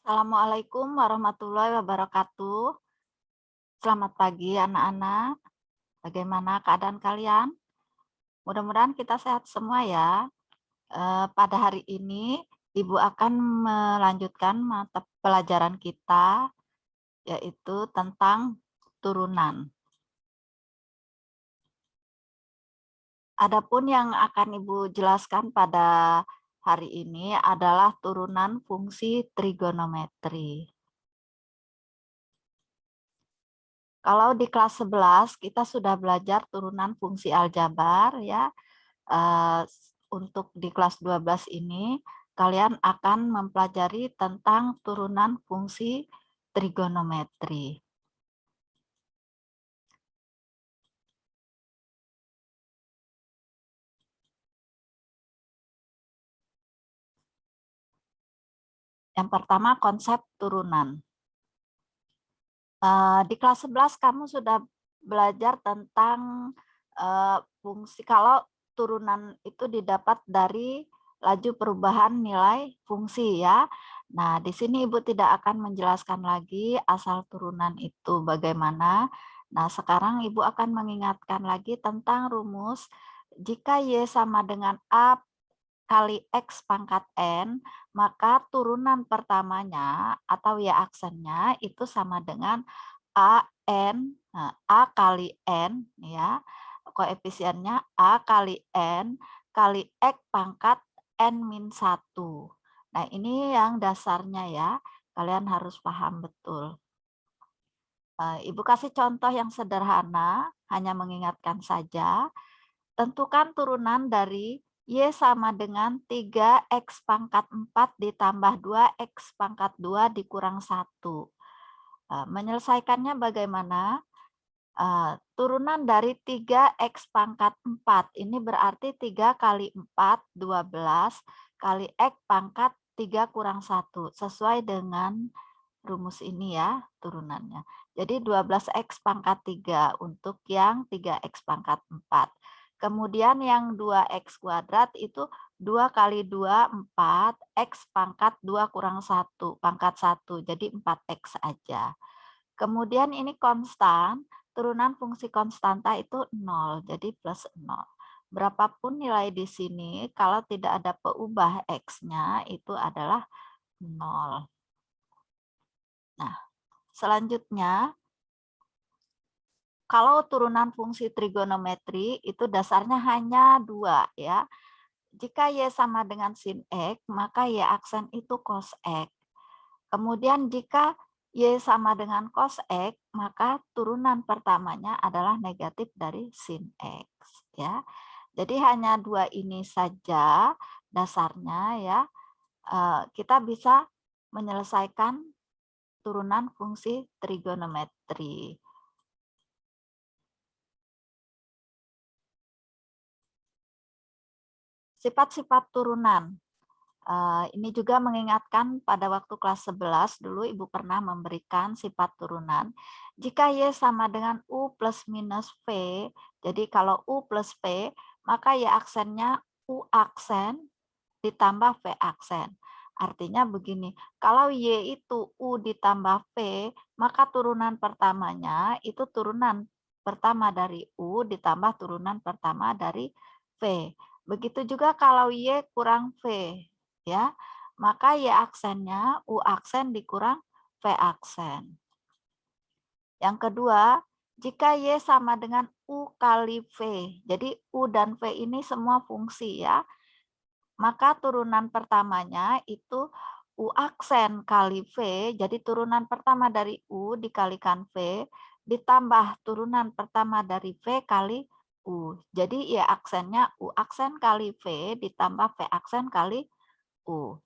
Assalamualaikum warahmatullahi wabarakatuh. Selamat pagi anak-anak. Bagaimana keadaan kalian? Mudah-mudahan kita sehat semua ya. Pada hari ini Ibu akan melanjutkan mata pelajaran kita, yaitu tentang turunan. Adapun yang akan Ibu jelaskan pada hari ini adalah turunan fungsi trigonometri. Kalau di kelas 11 kita sudah belajar turunan fungsi aljabar ya. Untuk di kelas 12 ini kalian akan mempelajari tentang turunan fungsi trigonometri. Yang pertama konsep turunan. Di kelas 11 kamu sudah belajar tentang fungsi kalau turunan itu didapat dari laju perubahan nilai fungsi ya. Nah, di sini Ibu tidak akan menjelaskan lagi asal turunan itu bagaimana. Nah, sekarang Ibu akan mengingatkan lagi tentang rumus jika Y sama dengan A kali X pangkat N, maka turunan pertamanya atau Y aksennya itu sama dengan AN, nah, A kali N, ya, koefisiennya A kali N kali X pangkat N-1. Nah, ini yang dasarnya ya, kalian harus paham betul. Ibu kasih contoh yang sederhana, hanya mengingatkan saja. Tentukan turunan dari Y sama dengan 3X pangkat 4 ditambah 2X pangkat 2 dikurang 1. Menyelesaikannya bagaimana? Turunan dari 3X pangkat 4. Ini berarti 3 kali 4, 12, kali X pangkat 3 kurang 1. Sesuai dengan rumus ini ya turunannya. Jadi 12X pangkat 3 untuk yang 3X pangkat 4. Kemudian yang 2X kuadrat itu 2 kali 2, 4, X pangkat 2 kurang 1, pangkat 1, jadi 4X aja. Kemudian ini konstan, turunan fungsi konstanta itu 0, jadi plus 0. Berapapun nilai di sini, kalau tidak ada peubah X-nya, itu adalah 0. Nah, selanjutnya, kalau turunan fungsi trigonometri itu dasarnya hanya 2 ya. Jika Y sama dengan sin X, maka Y aksen itu cos X. Kemudian jika Y sama dengan cos X, maka turunan pertamanya adalah negatif dari sin X ya. Jadi hanya 2 ini saja dasarnya ya. Kita bisa menyelesaikan turunan fungsi trigonometri. Sifat-sifat turunan. Ini juga mengingatkan pada waktu kelas 11 dulu Ibu pernah memberikan sifat turunan. Jika Y sama dengan U plus minus V, jadi kalau U plus V, maka Y aksennya U aksen ditambah V aksen. Artinya begini, kalau Y itu U ditambah V, maka turunan pertamanya itu turunan pertama dari U ditambah turunan pertama dari V. Begitu juga kalau Y kurang V, ya, maka Y aksennya U aksen dikurang V aksen. Yang kedua, jika Y sama dengan U kali V, jadi U dan V ini semua fungsi ya, maka turunan pertamanya itu U aksen kali V, jadi turunan pertama dari U dikalikan V, ditambah turunan pertama dari V kali U. Jadi Y aksennya U aksen kali V ditambah V aksen kali U.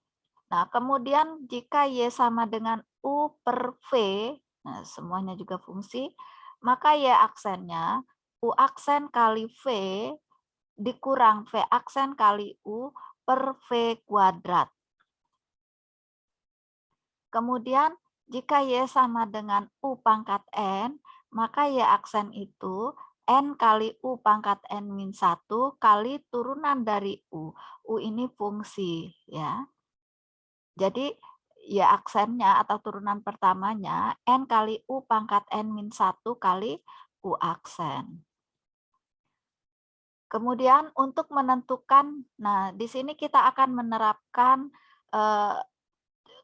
Nah, kemudian jika Y sama dengan U per V, nah semuanya juga fungsi, maka Y aksennya U aksen kali V dikurang V aksen kali U per V kuadrat. Kemudian jika Y sama dengan U pangkat N, maka Y aksen itu N kali U pangkat N-1 kali turunan dari U. U ini fungsi ya. Jadi Y aksennya atau turunan pertamanya N kali U pangkat N min 1 kali U aksen. Kemudian untuk menentukan, nah di sini kita akan menerapkan,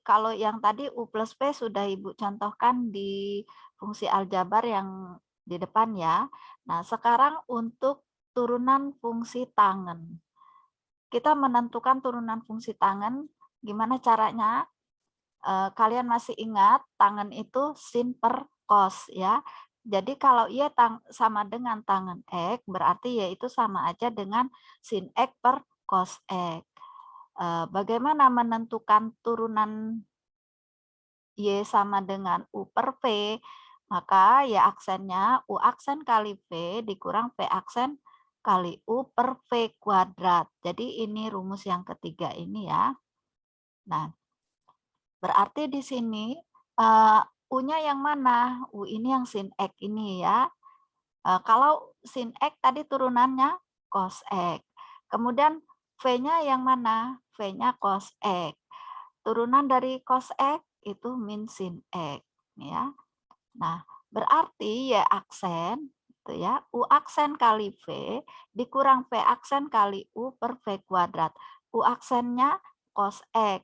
kalau yang tadi U plus P sudah Ibu contohkan di fungsi aljabar yang di depan ya. Nah sekarang untuk turunan fungsi tangen. Kita menentukan turunan fungsi tangen, gimana caranya? Kalian masih ingat tangen itu sin per cos ya. Jadi kalau ia sama dengan tangen X, berarti yaitu sama aja dengan sin X per cos X. Bagaimana menentukan turunan Y sama dengan U per V? Maka Y aksennya U aksen kali V dikurang V aksen kali U per V kuadrat. Jadi ini rumus yang ketiga ini ya. Nah, berarti di sini U-nya yang mana? U ini yang sin X ini ya. Kalau sin X tadi turunannya cos X. Kemudian V-nya yang mana? V-nya cos X. Turunan dari cos X itu min sin X ya. Nah, berarti Y aksen itu ya, U aksen kali V dikurang V aksen kali U per V kuadrat. U aksennya cos X.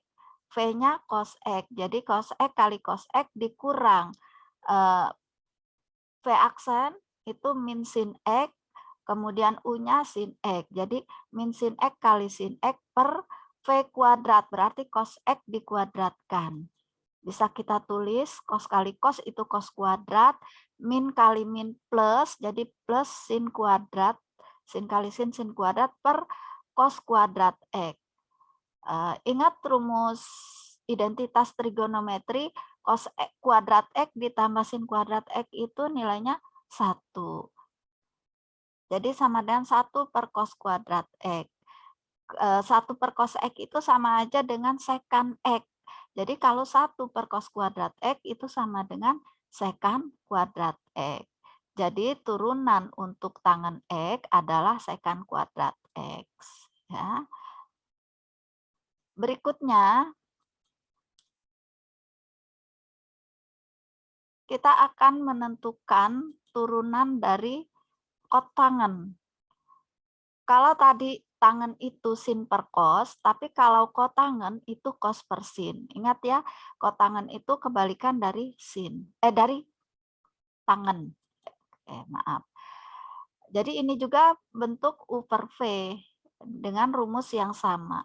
V-nya cos X. Jadi cos X kali cos X dikurang V aksen itu min sin X, kemudian U-nya sin X. Jadi min sin X kali sin X per V kuadrat, berarti cos X dikuadratkan. Bisa kita tulis cos kali cos itu cos kuadrat, min kali min plus, jadi plus sin kuadrat, sin kali sin kuadrat per cos kuadrat X. Ingat rumus identitas trigonometri, cos kuadrat X ditambah sin kuadrat X itu nilainya 1. Jadi sama dengan 1 per cos kuadrat X. 1 per cos X itu sama aja dengan secant X. Jadi kalau 1 per cos kuadrat X itu sama dengan secant kuadrat X. Jadi turunan untuk tangen X adalah secant kuadrat X. Ya. Berikutnya, kita akan menentukan turunan dari kotangen. Kalau tadi tangen itu sin per cos, tapi kalau kotangen itu cos per sin. Ingat ya, kotangen itu kebalikan dari dari tangen. Maaf. Jadi ini juga bentuk U per V dengan rumus yang sama.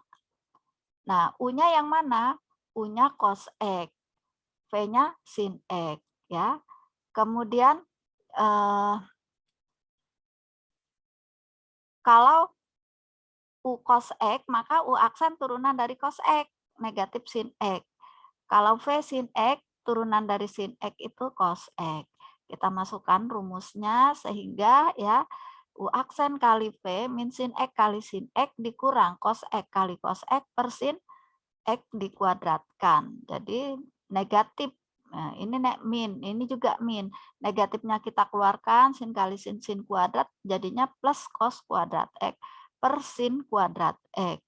Nah, U-nya yang mana? U-nya cos X, V-nya sin X ya. Kemudian kalau U cos X, maka U aksen turunan dari cos X, negatif sin X. Kalau V sin X, turunan dari sin X itu cos X. Kita masukkan rumusnya sehingga ya U aksen kali V min sin X kali sin X dikurang cos X kali cos X per sin X dikuadratkan. Jadi negatif. Nah, ini min, ini juga min. Negatifnya kita keluarkan, sin kali sin kuadrat, jadinya plus cos kuadrat X per sin kuadrat X.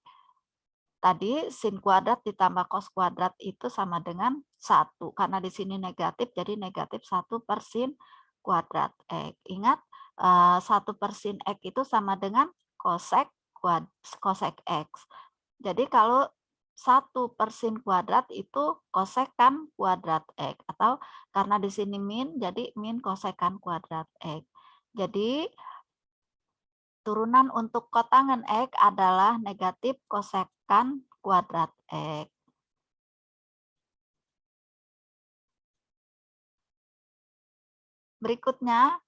Tadi sin kuadrat ditambah cos kuadrat itu sama dengan 1. Karena di sini negatif, jadi negatif 1 per sin kuadrat X. Ingat, 1 per sin X itu sama dengan cosec X. Jadi kalau 1 per sin kuadrat itu kosekan kuadrat X. Atau karena di sini min, jadi min kosekan kuadrat X. Jadi turunan untuk kotangen X adalah negatif kosekan kuadrat X. Berikutnya,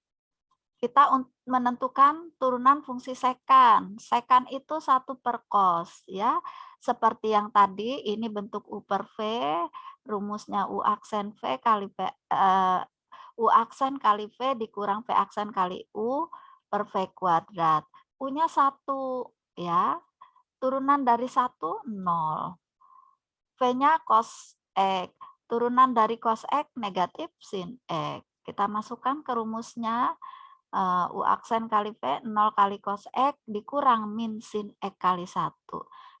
kita menentukan turunan fungsi sekan. Sekan itu 1 per cos ya. Seperti yang tadi ini bentuk U per V, rumusnya U aksen V kali V, U aksen kali V dikurang V aksen kali U per V kuadrat. U-nya 1 ya. Turunan dari 1 0. V-nya cos X. Turunan dari cos X negatif sin X. Kita masukkan ke rumusnya. U aksen kali V 0 kali cos X dikurang min sin X kali 1.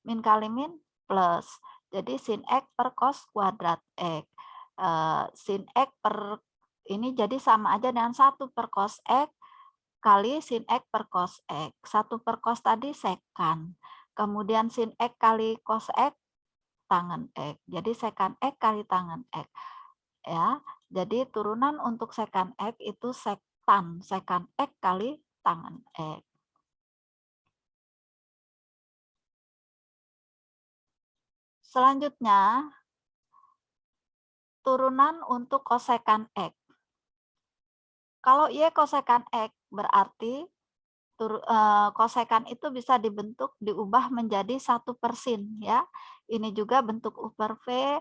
Min kali min plus. Jadi sin X per cos kuadrat X. Sin X per ini jadi sama aja dengan 1 per cos X kali sin X per cos X. 1 per cos tadi sekan. Kemudian sin X kali cos X tangen X. Jadi sekan X kali tangen X. Ya, jadi turunan untuk sekan X itu sekan X kali tangen X. Selanjutnya, turunan untuk kosekan X. Kalau Y kosekan X berarti kosekan itu bisa diubah menjadi 1 per sin ya. Ini juga bentuk U per V,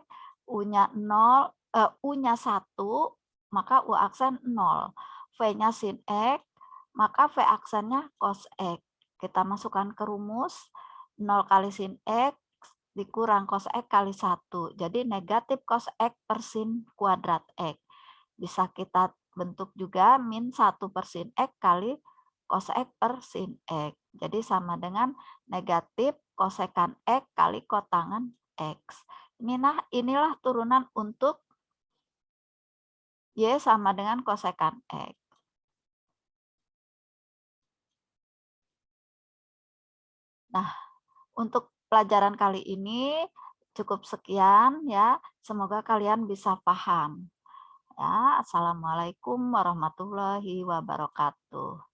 U-nya 0, U-nya 1, maka U aksen 0. V-nya sin X, maka V aksennya cos X. Kita masukkan ke rumus, 0 kali sin X dikurang cos X kali 1. Jadi negatif cos X per sin kuadrat X. Bisa kita bentuk juga min 1 per sin X kali cos X per sin X. Jadi sama dengan negatif kosekan X kali kotangan X. Inilah turunan untuk Y sama dengan kosekan X. Nah, untuk pelajaran kali ini cukup sekian ya. Semoga kalian bisa paham. Ya, Assalamualaikum warahmatullahi wabarakatuh.